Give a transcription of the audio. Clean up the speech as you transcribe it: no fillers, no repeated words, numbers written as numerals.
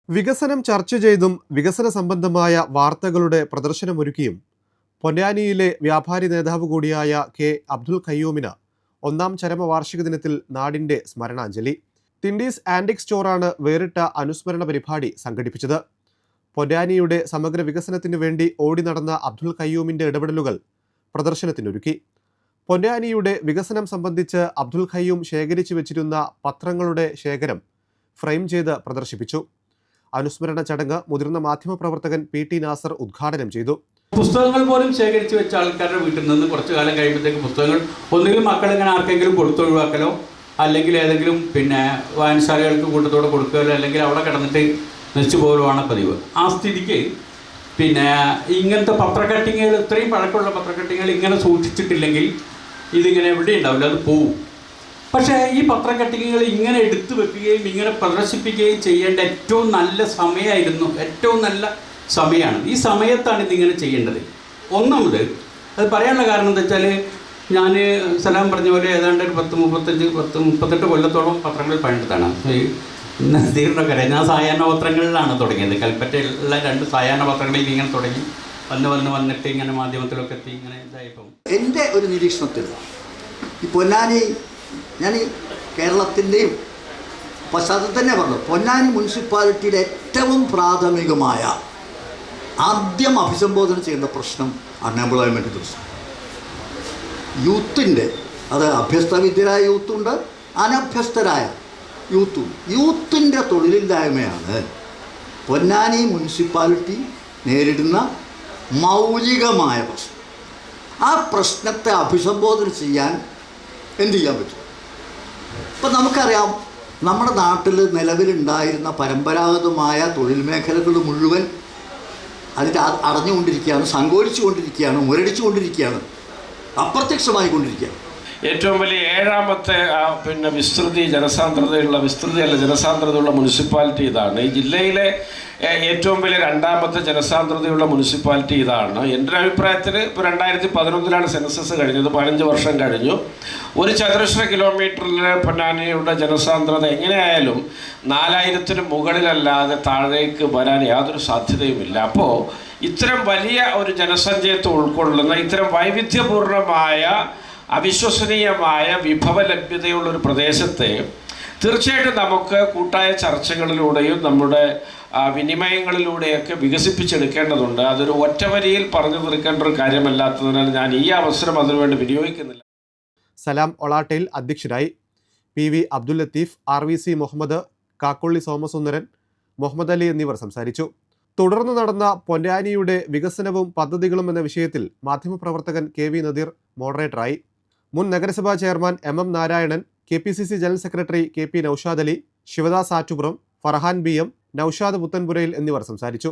വികസനം ചർച്ച ചെയ്തും വികസന സംബന്ധമായ വാർത്തകളുടെ പ്രദർശനമൊരുക്കിയും പൊന്നാനിയിലെ വ്യാപാരി നേതാവ് കൂടിയായ കെ അബ്ദുൽ ഖയ്യൂമിന് ഒന്നാം ചരമവാർഷിക ദിനത്തിൽ നാടിന്റെ സ്മരണാഞ്ജലി. തിൻഡീസ് ആന്റിക് സ്റ്റോറാണ് വേറിട്ട അനുസ്മരണ പരിപാടി സംഘടിപ്പിച്ചത്. പൊന്നാനിയുടെ സമഗ്ര വികസനത്തിനു വേണ്ടി ഓടി നടന്ന അബ്ദുൽ ഖയ്യൂമിന്റെ ഇടപെടലുകൾ പ്രദർശനത്തിനൊരുക്കി. പൊന്നാനിയുടെ വികസനം സംബന്ധിച്ച് അബ്ദുൽ ഖയ്യൂം ശേഖരിച്ചു വെച്ചിരുന്ന പത്രങ്ങളുടെ ശേഖരം ഫ്രെയിം ചെയ്ത് പ്രദർശിപ്പിച്ചു. അനുസ്മരണ ചടങ്ങ് മുതിർന്ന മാധ്യമപ്രവർത്തകൻ പി.ടി. നാസർ ഉദ്ഘാടനം ചെയ്തു. പുസ്തകങ്ങൾ പോലും ശേഖരിച്ചു വെച്ച ആൾക്കാരുടെ വീട്ടിൽ നിന്ന് കുറച്ചു കാലം കഴിയുമ്പോഴത്തേക്ക് പുസ്തകങ്ങൾ ഒന്നുകിൽ മക്കളിങ്ങനെ ആർക്കെങ്കിലും കൊടുത്തൊഴിവാക്കലോ അല്ലെങ്കിൽ ഏതെങ്കിലും വായനശാലകൾക്ക് കൂട്ടത്തോടെ കൊടുക്കുകയോ അല്ലെങ്കിൽ അവിടെ കിടന്നിട്ട് നശിച്ചു പോകലുമാണ് പതിവ്. ആ സ്ഥിതിക്ക് ഇങ്ങനത്തെ പത്രക്കട്ടിങ്ങുകൾ, ഇത്രയും പഴക്കമുള്ള പത്രക്കട്ടിങ്ങുകൾ ഇങ്ങനെ സൂക്ഷിച്ചിട്ടില്ലെങ്കിൽ ഇതിങ്ങനെ എവിടെ ഉണ്ടാവില്ല, അത് പോവും. പക്ഷേ ഈ പത്രക്കട്ടിങ്ങുകൾ ഇങ്ങനെ എടുത്തു വെക്കുകയും ഇങ്ങനെ പ്രദർശിപ്പിക്കുകയും ചെയ്യേണ്ട ഏറ്റവും നല്ല സമയമാണ്. ഈ സമയത്താണ് ഇതിങ്ങനെ ചെയ്യേണ്ടത്. ഒന്നാമത് അത് പറയാനുള്ള കാരണം എന്താ വെച്ചാൽ, ഞാൻ സലാം പറഞ്ഞ പോലെ ഏതാണ്ട് ഒരു 38 കൊല്ലത്തോളം പത്രങ്ങളിൽ പണിയെടുത്താണ്. നസീറിനൊക്കെ അറിയാം. ഞാൻ സായാഹ്ന പത്രങ്ങളിലാണ് തുടങ്ങിയത്. കൽപ്പറ്റയുള്ള 2 സായാഹ്ന പത്രങ്ങളിൽ ഇങ്ങനെ തുടങ്ങി വന്നിട്ട് ഇങ്ങനെ മാധ്യമത്തിലൊക്കെ എത്തി ഇങ്ങനെ ഇതായപ്പോൾ എൻ്റെ ഒരു നിരീക്ഷണത്തിൽ ഈ പൊന്നാനി, ഞാൻ കേരളത്തിൻ്റെയും പശ്ചാത്തലത്തിൽ തന്നെ പറഞ്ഞു, പൊന്നാനി മുനിസിപ്പാലിറ്റിയുടെ ഏറ്റവും പ്രാഥമികമായ ആദ്യം അഭിസംബോധന ചെയ്യുന്ന പ്രശ്നം അൺഎംപ്ലോയ്മെൻറ്റ് പ്രശ്നം. യൂത്തിൻ്റെ, അത് അഭ്യസ്തവിദ്യരായ യൂത്തുണ്ട്, അനഭ്യസ്തരായ യൂത്തിൻ്റെ തൊഴിലില്ലായ്മയാണ് പൊന്നാനി മുനിസിപ്പാലിറ്റി നേരിടുന്ന മൗലികമായ പ്രശ്നം. ആ പ്രശ്നത്തെ അഭിസംബോധന ചെയ്യാൻ എന്ത് ചെയ്യാൻ പറ്റും? ഇപ്പം നമുക്കറിയാം, നമ്മുടെ നാട്ടിൽ നിലവിലുണ്ടായിരുന്ന പരമ്പരാഗതമായ തൊഴിൽ മേഖലകൾ മുഴുവൻ അതിൻ്റെ അടഞ്ഞുകൊണ്ടിരിക്കുകയാണ്, സങ്കോചിച്ചുകൊണ്ടിരിക്കുകയാണ്, മുരടിച്ചുകൊണ്ടിരിക്കുകയാണ്, അപ്രത്യക്ഷമായിക്കൊണ്ടിരിക്കുകയാണ്. ഏറ്റവും വലിയ 7ാമത്തെ ജനസാന്ദ്രതയുള്ള മുനിസിപ്പാലിറ്റി ഇതാണ്. ഈ ജില്ലയിലെ ഏറ്റവും വലിയ 2ാമത്തെ ജനസാന്ദ്രതയുള്ള മുനിസിപ്പാലിറ്റി ഇതാണ്. എൻ്റെ ഒരു അഭിപ്രായത്തിൽ ഇപ്പോൾ 2011 സെൻസസ് കഴിഞ്ഞത്, 15 വർഷം കഴിഞ്ഞു. ഒരു ചതുരശ്ര കിലോമീറ്ററിൽ പൊന്നാനിയുടെ ജനസാന്ദ്രത എങ്ങനെയായാലും 4000-ന് മുകളിലല്ലാതെ താഴേക്ക് വരാൻ യാതൊരു സാധ്യതയുമില്ല. അപ്പോൾ ഇത്തരം വലിയ ഒരു ജനസഞ്ചയത്തെ ഉൾക്കൊള്ളുന്ന, ഇത്തരം വൈവിധ്യപൂർണമായ അവിശ്വസനീയമായ വിഭവ ലഭ്യതയുള്ളൊരു പ്രദേശത്തെ തീർച്ചയായിട്ടും നമുക്ക് കൂട്ടായ ചർച്ചകളിലൂടെയും നമ്മുടെ വിനിമയങ്ങളിലൂടെയൊക്കെ വികസിപ്പിച്ചെടുക്കേണ്ടതുണ്ട്. അതൊരു ഒറ്റവരിയിൽ പറഞ്ഞു തീർക്കേണ്ട ഒരു കാര്യമല്ലാത്തതിനാൽ ഞാൻ ഈ അവസരം അതിനുവേണ്ടി വിനിയോഗിക്കുന്നില്ല. സലാം ഒളാട്ടയിൽ അധ്യക്ഷരായി. പി.വി. അബ്ദുൽ ലത്തീഫ്, RVC മുഹമ്മദ്, കാക്കൊള്ളി സോമസുന്ദരൻ, മുഹമ്മദ് അലി എന്നിവർ സംസാരിച്ചു. തുടർന്ന് നടന്ന പൊന്നാനിയുടെ വികസനവും പദ്ധതികളും എന്ന വിഷയത്തിൽ മാധ്യമപ്രവർത്തകൻ KV നദീർ മോഡറേറ്ററായി. മുൻ നഗരസഭാ chairman MM Narayanan, KPCC general secretary KP Noushad Ali, Sivadas Attupuram, Farhan BM, Noushad Puthanpurayil എന്നിവർ സംസാരിച്ചു.